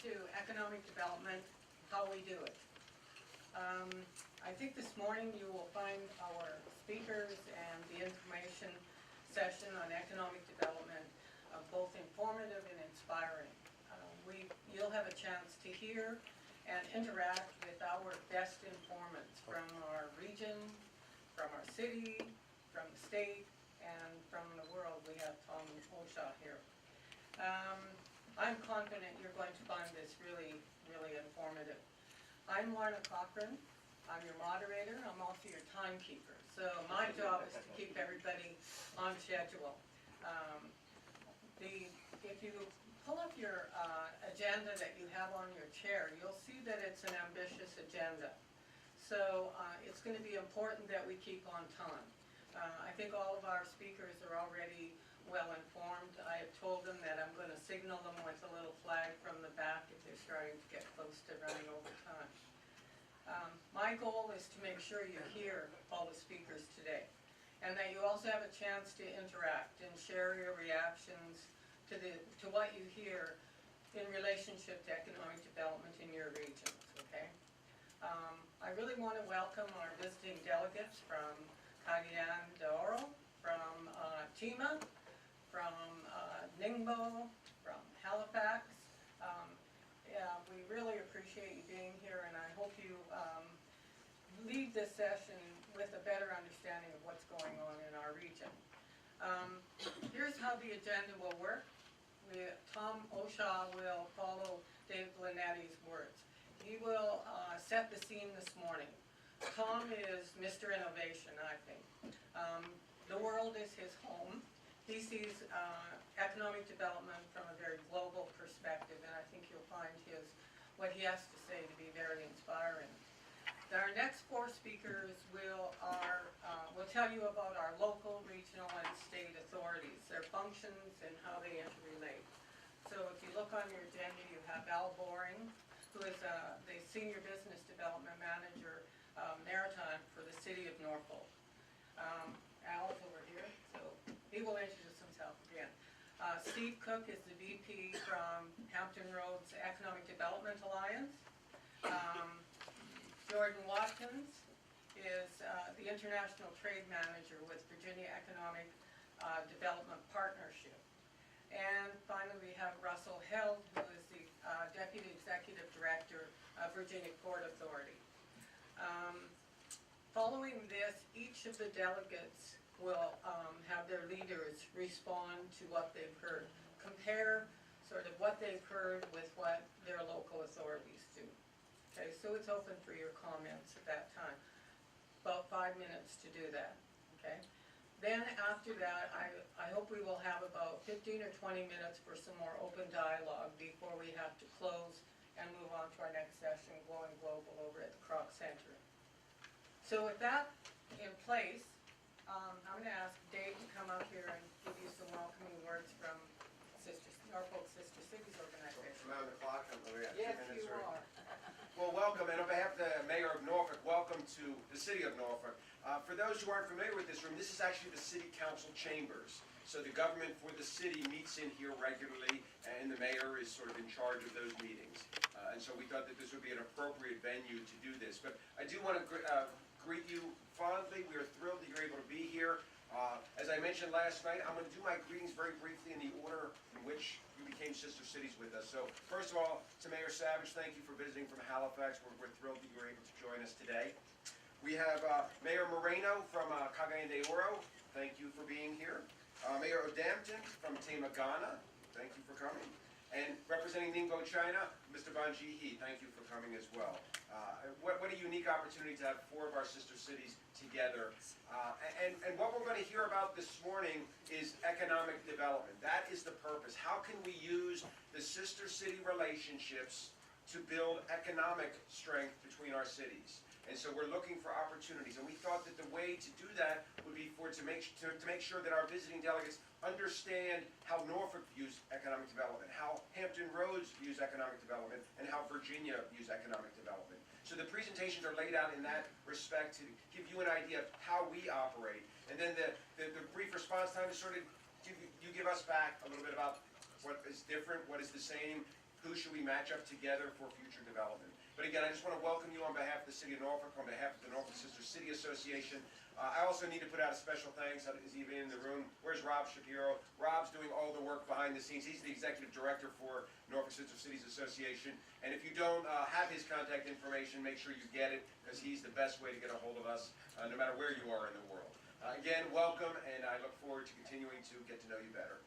to economic development, how we do it. I think this morning you will find our speakers and the information session on economic development both informative and inspiring. You'll have a chance to hear and interact with our best informants from our region, from our city, from the state, and from the world. We have Tom Oshaw here. I'm confident you're going to find this really, really informative. I'm Lorna Cochran. I'm your moderator. I'm also your timekeeper. So my job is to keep everybody on schedule. If you pull up your agenda that you have on your chair, you'll see that it's an ambitious agenda. So it's going to be important that we keep on time. I think all of our speakers are already well informed. I have told them that I'm going to signal them with a little flag from the back if they're starting to get close to running over time. My goal is to make sure you hear all the speakers today, and that you also have a chance to interact and share your reactions to what you hear in relationship to economic development in your regions, okay? I really want to welcome our visiting delegates from Cagayan de Oro, from Chima, from Ningbo, from Halifax. We really appreciate you being here, and I hope you leave this session with a better understanding of what's going on in our region. Here's how the agenda will work. Tom Oshaw will follow Dave Linetti's words. He will set the scene this morning. Tom is Mr. Innovation, I think. The world is his home. He sees economic development from a very global perspective, and I think you'll find what he has to say to be very inspiring. Our next four speakers will tell you about our local, regional, and state authorities, their functions, and how they interrelate. So if you look on your agenda, you have Al Boring, who is the Senior Business Development Manager Maritime for the City of Norfolk. Al's over here, so he will introduce himself again. Steve Cook is the VP from Hampton Roads Economic Development Alliance. Jordan Watkins is the International Trade Manager with Virginia Economic Development Partnership. And finally, we have Russell Held, who is the Deputy Executive Director of Virginia Port Authority. Following this, each of the delegates will have their leaders respond to what they've heard. Compare sort of what they've heard with what their local authorities do. Okay, so it's open for your comments at that time. About 5 minutes to do that, okay? Then after that, I hope we will have about 15 or 20 minutes for some more open dialogue before we have to close and move on to our next session, Going Global, over at the Kroc Center. So with that in place, I'm going to ask Dave to come up here and give you some welcoming words from Norfolk Sister Cities Organization. I'm on the clock. Yes, you are. Well, welcome, and on behalf of the Mayor of Norfolk, welcome to the City of Norfolk. For those who aren't familiar with this room, this is actually the City Council chambers. So the government for the city meets in here regularly, and the mayor is sort of in charge of those meetings. And so we thought that this would be an appropriate venue to do this. But I do want to greet you fondly. We are thrilled that you're able to be here. As I mentioned last night, I'm going to do my greetings very briefly in the order in which you became sister cities with us. So first of all, to Mayor Savage, thank you for visiting from Halifax. We're thrilled that you were able to join us today. We have Mayor Moreno from Cagayan de Oro. Thank you for being here. Mayor O'Dampton from Ghana. Thank you for coming. And representing Ningbo, China, Mr. Ban Ji-hee, thank you for coming as well. What a unique opportunity to have four of our sister cities together. And what we're going to hear about this morning is economic development. That is the purpose. How can we use the sister city relationships to build economic strength between our cities? And so we're looking for opportunities, and we thought that the way to do that would be to make sure that our visiting delegates understand how Norfolk views economic development, how Hampton Roads views economic development, and how Virginia views economic development. So the presentations are laid out in that respect to give you an idea of how we operate. And then the brief response time is sort of give us back a little bit about what is different, what is the same, who should we match up together for future development. But again, I just want to welcome you on behalf of the City of Norfolk, on behalf of the Norfolk Sister City Association. I also need to put out a special thanks. Is he even in the room? Where's Rob Shapiro? Rob's doing all the work behind the scenes. He's the executive director for Norfolk Sister Cities Association. And if you don't have his contact information, make sure you get it, because he's the best way to get a hold of us, no matter where you are in the world. Again, welcome, and I look forward to continuing to get to know you better.